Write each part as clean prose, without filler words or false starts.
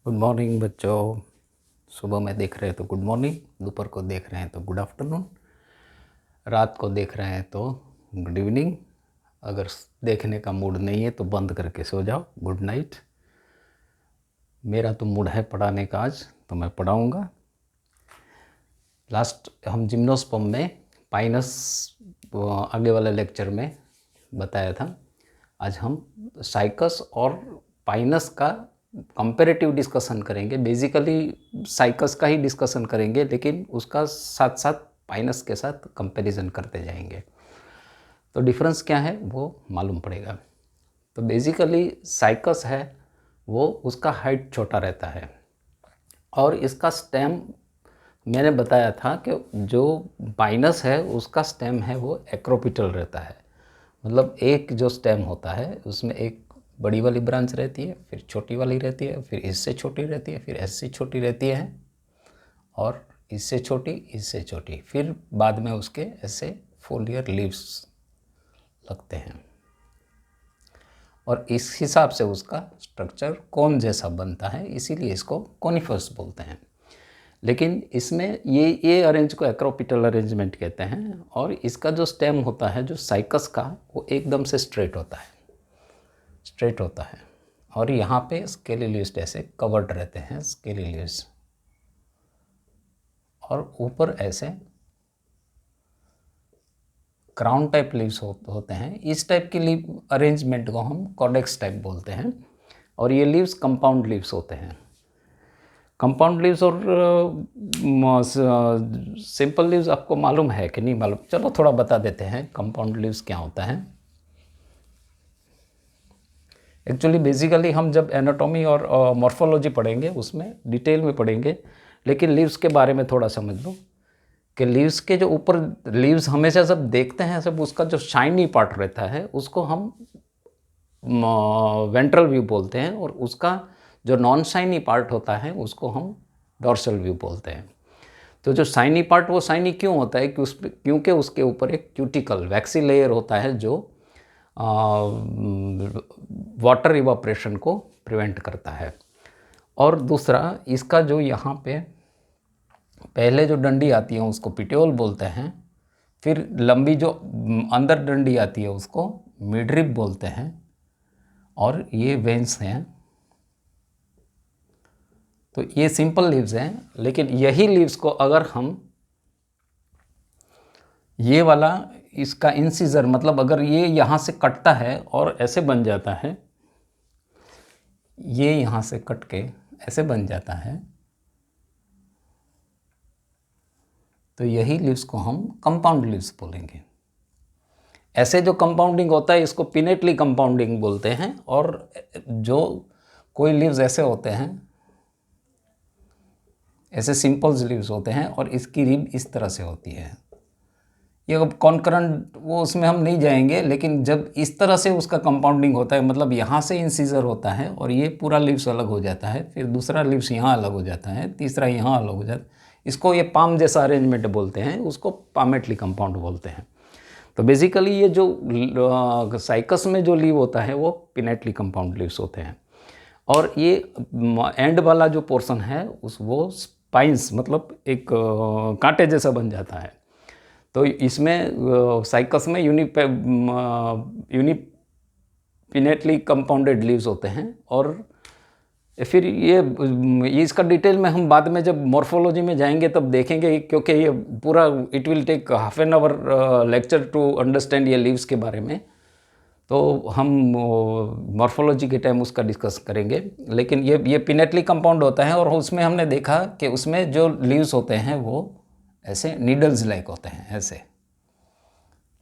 Good morning बच्चों। सुबह में देख रहे हैं तो गुड मॉर्निंग, दोपहर को देख रहे हैं तो गुड आफ्टरनून, रात को देख रहे हैं तो गुड इवनिंग। अगर देखने का मूड नहीं है तो बंद करके सो जाओ, गुड नाइट। मेरा तो मूड है पढ़ाने का, आज तो मैं पढ़ाऊँगा। लास्ट हम जिम्नोस्पर्म में पाइनस आगे वाले लेक्चर में बताया था। आज हम साइकस और पाइनस का कंपैरेटिव डिस्कशन करेंगे। बेसिकली साइकस का ही डिस्कशन करेंगे, लेकिन उसका साथ साथ पाइनस के साथ कंपैरिजन करते जाएंगे, तो डिफरेंस क्या है वो मालूम पड़ेगा। तो बेसिकली साइकस है वो, उसका हाइट छोटा रहता है और इसका स्टेम मैंने बताया था कि जो पाइनस है उसका स्टेम है वो एक्रोपिटल रहता है। मतलब एक जो स्टेम होता है उसमें एक बड़ी वाली ब्रांच रहती है, फिर छोटी वाली रहती है, फिर इससे छोटी रहती है, फिर इससे छोटी रहती है, और इससे छोटी, फिर बाद में उसके ऐसे फोलियर लीव्स लगते हैं, और इस हिसाब से उसका स्ट्रक्चर कोन जैसा बनता है, इसीलिए इसको कोनिफर्स बोलते हैं। लेकिन इसमें ये अरेंज को एक्रोपिटल अरेंजमेंट कहते हैं, और इसका जो स्टेम होता है जो साइकस का, वो एकदम से स्ट्रेट होता है, और यहाँ पे स्केली लीव्स ऐसे कवर्ड रहते हैं, स्केली लीव्स, और ऊपर ऐसे क्राउन टाइप लीव्स होते हैं। इस टाइप की लीव अरेंजमेंट को हम कॉडेक्स टाइप बोलते हैं, और ये लीव्स कंपाउंड लीव्स होते हैं। कंपाउंड लीव्स और सिंपल लीव्स आपको मालूम है कि नहीं मालूम? चलो थोड़ा बता देते हैं कंपाउंड लीव्स क्या होता है। एक्चुअली बेसिकली हम जब एनाटॉमी और मॉर्फोलॉजी पढ़ेंगे उसमें डिटेल में पढ़ेंगे, लेकिन लीव्स के बारे में थोड़ा समझ लो कि लीव्स के जो ऊपर लीव्स हमेशा सब देखते हैं, सब उसका जो शाइनी पार्ट रहता है उसको हम वेंट्रल व्यू बोलते हैं, और उसका जो नॉन शाइनी पार्ट होता है उसको हम डॉर्सल व्यू बोलते हैं। तो जो शाइनी पार्ट, वो शाइनी क्यों होता है क्योंकि उसके ऊपर एक क्यूटिकल वैक्सी लेयर होता है जो वाटर इवापोरेशन को प्रिवेंट करता है। और दूसरा, इसका जो यहाँ पे पहले जो डंडी आती है उसको पिट्योल बोलते हैं, फिर लंबी जो अंदर डंडी आती है उसको मिडरिब बोलते हैं, और ये वेंस हैं। तो ये सिंपल लीव्स हैं, लेकिन यही लीव्स को अगर हम ये वाला इसका इंसिजर, मतलब अगर ये यहाँ से कटता है और ऐसे बन जाता है, ये यहाँ से कट के ऐसे बन जाता है, तो यही लीव्स को हम कंपाउंड लीव्स बोलेंगे। ऐसे जो कंपाउंडिंग होता है इसको पिनेटली कंपाउंडिंग बोलते हैं, और जो कोई लीव्स ऐसे होते हैं, ऐसे सिंपल्स लीव्स होते हैं और इसकी रिब इस तरह से होती है। ये अब कॉन्करेंट वो उसमें हम नहीं जाएंगे, लेकिन जब इस तरह से उसका कंपाउंडिंग होता है, मतलब यहाँ से इंसिजर होता है और ये पूरा लीव्स अलग हो जाता है, फिर दूसरा लीव्स यहाँ अलग हो जाता है, तीसरा यहाँ अलग हो जाता है, इसको ये पाम जैसा अरेंजमेंट बोलते हैं, उसको पामेटली कंपाउंड बोलते हैं। तो बेसिकली ये जो साइकस में जो लीव होता है वो पिनेटली कंपाउंड लीव्स होते हैं, और ये एंड वाला जो पोर्शन है वो स्पाइंस, मतलब एक कांटे जैसा बन जाता है। तो इसमें साइकस में यूनिपिनेटली कंपाउंडेड लीव्स होते हैं, और फिर ये इसका डिटेल में हम बाद में जब मॉर्फोलॉजी में जाएंगे तब देखेंगे, क्योंकि ये पूरा it will take half an hour lecture to understand ये लीव्स के बारे में। तो हम मॉर्फोलॉजी के टाइम उसका डिस्कस करेंगे, लेकिन ये पिनेटली कंपाउंड होता है, और उसमें हमने देखा कि उसमें जो लीव्स होते हैं वो ऐसे नीडल्स लाइक होते हैं ऐसे,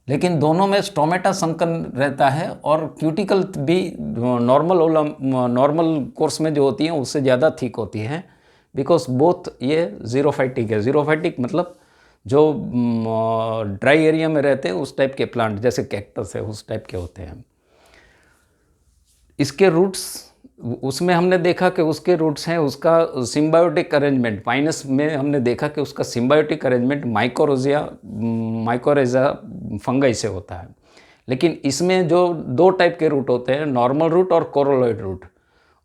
लेकिन दोनों में स्टोमेटा संकन रहता है, और क्यूटिकल भी नॉर्मल कोर्स में जो होती हैं उससे ज़्यादा थिक होती है, बिकॉज बोथ ये ज़ीरोफाइटिक है। ज़ीरोफाइटिक मतलब जो ड्राई एरिया में रहते हैं उस टाइप के प्लांट, जैसे कैक्टस है उस टाइप के होते हैं। इसके रूट्स, उसमें हमने देखा कि उसके रूट्स हैं, उसका सिम्बायोटिक अरेंजमेंट, पाइनस में हमने देखा कि उसका सिम्बायोटिक अरेंजमेंट माइकोरेजा फंगाई से होता है। लेकिन इसमें जो दो टाइप के रूट होते हैं, नॉर्मल रूट और कोरोलॉइड रूट,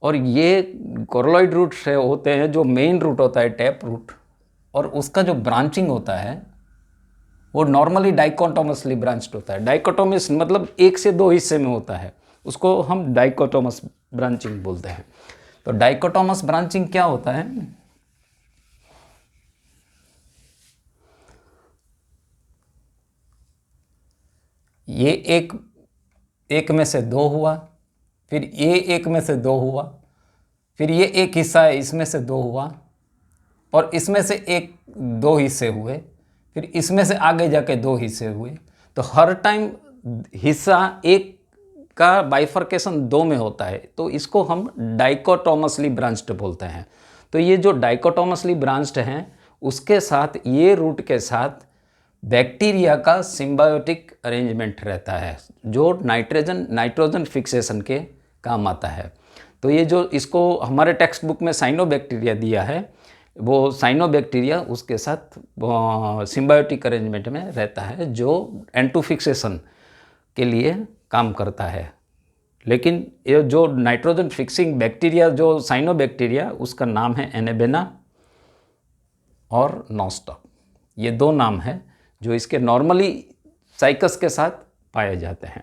और ये कोरोलॉइड रूट से होते हैं, जो मेन रूट होता है टैप रूट, और उसका जो ब्रांचिंग होता है वो नॉर्मली डाइकोटोमसली ब्रांच्ड होता है। डाइकोटोमस मतलब एक से दो हिस्से में होता है, उसको हम डाइकोटोमस ब्रांचिंग बोलते हैं। तो डाइकोटोमस ब्रांचिंग क्या होता है? ये एक में से दो हुआ, फिर ये एक में से दो हुआ, फिर ये एक हिस्सा है इसमें से दो हुआ, और इसमें से एक दो हिस्से हुए, फिर इसमें से आगे जाके दो हिस्से हुए। तो हर टाइम हिस्सा एक का बाइफर्केशन दो में होता है, तो इसको हम डाइकोटोमसली ब्रांच्ड बोलते हैं। तो ये जो डाइकोटोमसली ब्रांच्ड हैं, उसके साथ ये रूट के साथ बैक्टीरिया का सिम्बायोटिक अरेंजमेंट रहता है, जो नाइट्रोजन फिक्सेशन के काम आता है। तो ये जो इसको हमारे टेक्स्ट बुक में साइनोबैक्टीरिया दिया है, वो साइनोबैक्टीरिया उसके साथ सिम्बायोटिक अरेंजमेंट में रहता है, जो N2 फिक्सेशन के लिए काम करता है। लेकिन ये जो नाइट्रोजन फिक्सिंग बैक्टीरिया, जो साइनोबैक्टीरिया, उसका नाम है एनेबेना और नॉस्टॉक। ये दो नाम है जो इसके नॉर्मली साइकस के साथ पाए जाते हैं।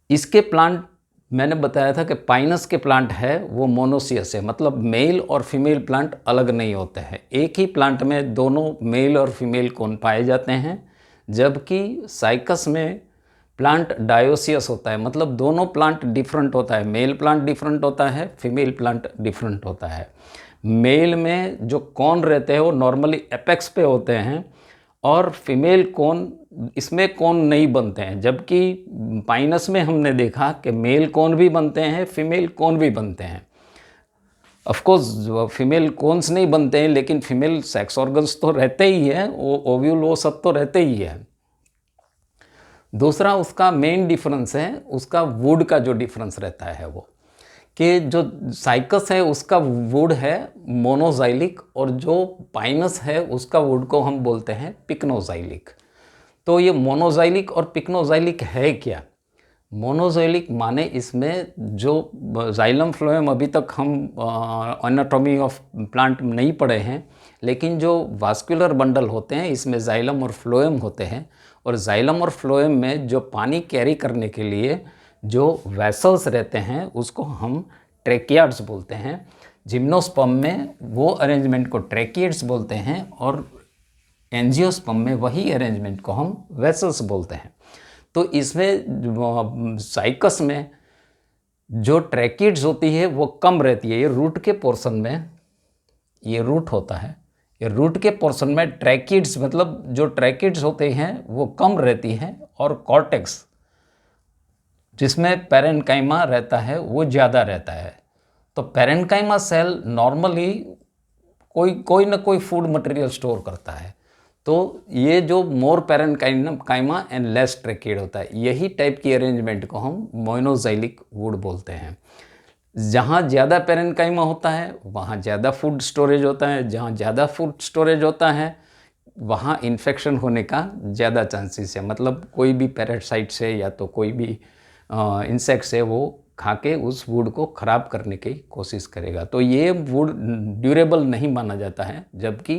इसके प्लांट मैंने बताया था कि पाइनस के प्लांट है वो मोनोसियस है, मतलब मेल और फीमेल प्लांट अलग नहीं होते हैं। एक ही प्लांट में दोनों मेल और फीमेल कोन पाए जाते हैं, जबकि साइकस में प्लांट डायोसियस होता है, मतलब दोनों प्लांट डिफरेंट होता है। मेल प्लांट डिफरेंट होता है, फीमेल प्लांट डिफरेंट होता है। मेल में जो कौन रहते हैं वो नॉर्मली एपेक्स पे होते हैं, और फीमेल कौन, इसमें कौन नहीं बनते हैं। जबकि पाइनस में हमने देखा कि मेल कौन भी बनते हैं, फीमेल कौन भी बनते हैं। ऑफकोर्स फीमेल कौन्स नहीं बनते हैं, लेकिन फीमेल सेक्स ऑर्गन्स तो रहते ही हैं, वो ओव्यूल वो सब तो रहते ही है। दूसरा उसका मेन डिफरेंस है उसका वुड का जो डिफरेंस रहता है, वो कि जो साइकस है उसका वुड है मोनोजाइलिक, और जो पाइनस है उसका वुड को हम बोलते हैं पिक्नोजाइलिक। तो ये मोनोजाइलिक और पिक्नोजाइलिक है क्या? मोनोजाइलिक माने इसमें जो जाइलम फ्लोएम, अभी तक हम एनाटॉमी ऑफ प्लांट नहीं पढ़े हैं, लेकिन जो वास्कुलर बंडल होते हैं इसमें जाइलम और फ्लोएम होते हैं, और जाइलम और फ्लोएम में जो पानी कैरी करने के लिए जो वेसल्स रहते हैं उसको हम ट्रेकियाड्स बोलते हैं। जिम्नोस्पर्म में वो अरेंजमेंट को ट्रेकियड्स बोलते हैं, और एंजियोस्पर्म में वही अरेंजमेंट को हम वेसल्स बोलते हैं। तो इसमें साइकस में जो ट्रेकिड्स होती है वो कम रहती है। ये रूट के पोर्शन में, ये रूट होता है, ये रूट के पोर्शन में ट्रेकिड्स, मतलब जो ट्रेकिड्स होते हैं वो कम रहती हैं, और कॉर्टेक्स जिसमें पैरेन्काइमा रहता है वो ज़्यादा रहता है। तो पैरेन्काइमा सेल नॉर्मली कोई ना कोई फूड मटेरियल स्टोर करता है। तो ये जो मोर पैरेन्काइमा एंड लेस ट्रेकिड होता है, यही टाइप की अरेंजमेंट को हम मोनोजाइलिक वुड बोलते हैं। जहाँ ज़्यादा पैरेन्काइमा होता है वहाँ ज़्यादा फूड स्टोरेज होता है, जहाँ ज़्यादा फूड स्टोरेज होता है वहाँ इन्फेक्शन होने का ज़्यादा चांसेस है। मतलब कोई भी पैरासाइट से या तो कोई भी इंसेक्ट से वो खा के उस वुड को ख़राब करने की कोशिश करेगा। तो ये वुड ड्यूरेबल नहीं माना जाता है। जबकि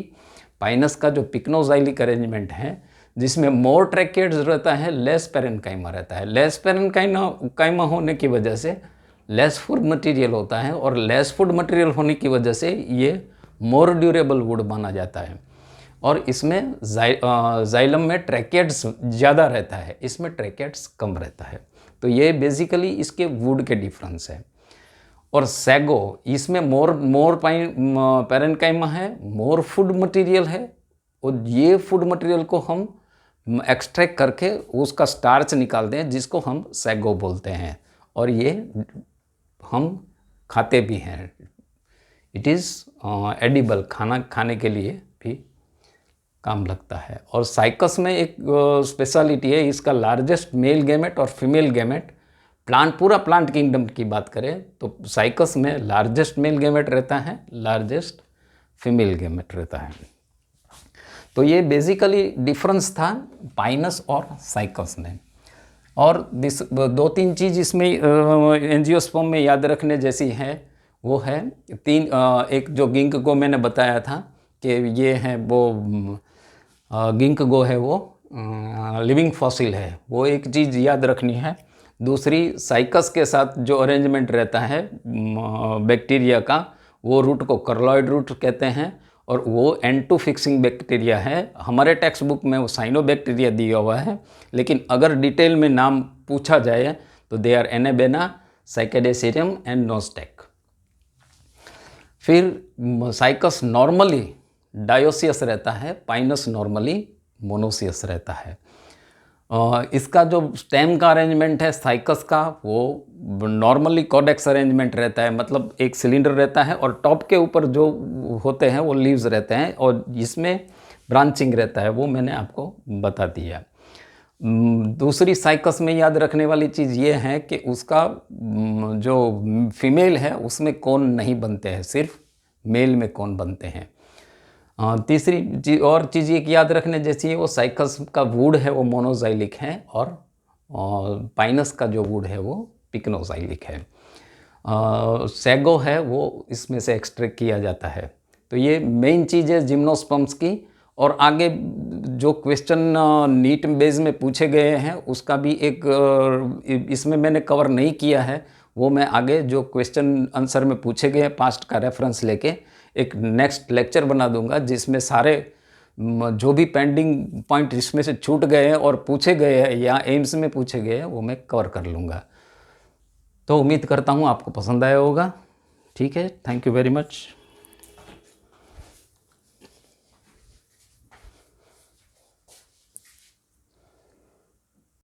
पाइनस का जो पिक्नोजाइलिक अरेंजमेंट है जिसमें मोर ट्रेकिड्स रहता है, लेस पैरेन्काइमा रहता है। लेस पैरेन्काइमा होने की वजह से लेस फूड मटेरियल होता है, और लेस फूड मटेरियल होने की वजह से ये मोर ड्यूरेबल वुड माना जाता है। और इसमें जाइलम में ट्रेकिड्स ज़्यादा रहता है, इसमें ट्रेकिड्स कम रहता है। तो ये बेसिकली इसके वुड के डिफरेंस है। और सैगो, इसमें मोर पैरेन्काइमा है, मोर फूड मटेरियल है, और ये फूड मटेरियल को हम एक्सट्रैक्ट करके उसका स्टार्च निकालते हैं, जिसको हम सैगो बोलते हैं, और ये हम खाते भी हैं। इट इज़ एडिबल, खाने के लिए भी काम लगता है। और साइकस में एक स्पेशलिटी है, इसका लार्जेस्ट मेल गैमेट और फीमेल गैमेट, पूरा प्लांट किंगडम की बात करें तो साइकस में लार्जेस्ट मेल गैमेट रहता है, लार्जेस्ट फीमेल गैमेट रहता है। तो ये बेसिकली डिफरेंस था पाइनस और साइकस में। और दो तीन चीज़ इसमें एंजियोस्पर्म में याद रखने जैसी है, वो है एक जो गिंकगो मैंने बताया था कि ये है वो गिंकगो है वो लिविंग फॉसिल है, वो एक चीज़ याद रखनी है। दूसरी, साइकस के साथ जो अरेंजमेंट रहता है बैक्टीरिया का, वो रूट को कर्लॉइड रूट कहते हैं और वो N2 फिक्सिंग बैक्टीरिया है। हमारे टेक्स्ट बुक में वो साइनोबैक्टीरिया दिया हुआ है, लेकिन अगर डिटेल में नाम पूछा जाए तो दे आर एनेबेना, साइकेडेसिरियम एंड नोस्टेक। फिर साइकस नॉर्मली डायोसियस रहता है, पाइनस नॉर्मली मोनोसियस रहता है। इसका जो स्टेम का अरेंजमेंट है साइकस का, वो नॉर्मली कॉडेक्स अरेंजमेंट रहता है, मतलब एक सिलेंडर रहता है और टॉप के ऊपर जो होते हैं वो लीव्स रहते हैं और इसमें ब्रांचिंग रहता है, वो मैंने आपको बता दिया। दूसरी साइकस में याद रखने वाली चीज़ ये है कि उसका जो फीमेल है उसमें कौन नहीं बनते हैं, सिर्फ मेल में कौन बनते हैं। तीसरी और चीज़ एक याद रखने जैसी है, वो साइकस का वुड है वो मोनोजाइलिक है और पाइनस का जो वुड है वो पिक्नोजाइलिक है। सैगो है वो इसमें से एक्सट्रैक्ट किया जाता है। तो ये मेन चीज़ है जिम्नोस्पर्म्स की। और आगे जो क्वेश्चन नीट बेस में पूछे गए हैं उसका भी एक इसमें मैंने कवर नहीं किया है, वो मैं आगे जो क्वेश्चन आंसर में पूछे गए हैं पास्ट का रेफरेंस लेके एक नेक्स्ट लेक्चर बना दूंगा, जिसमें सारे जो भी पेंडिंग पॉइंट इसमें से छूट गए हैं और पूछे गए हैं या एम्स में पूछे गए हैं वो मैं कवर कर लूँगा। तो उम्मीद करता हूँ आपको पसंद आया होगा। ठीक है, थैंक यू वेरी मच।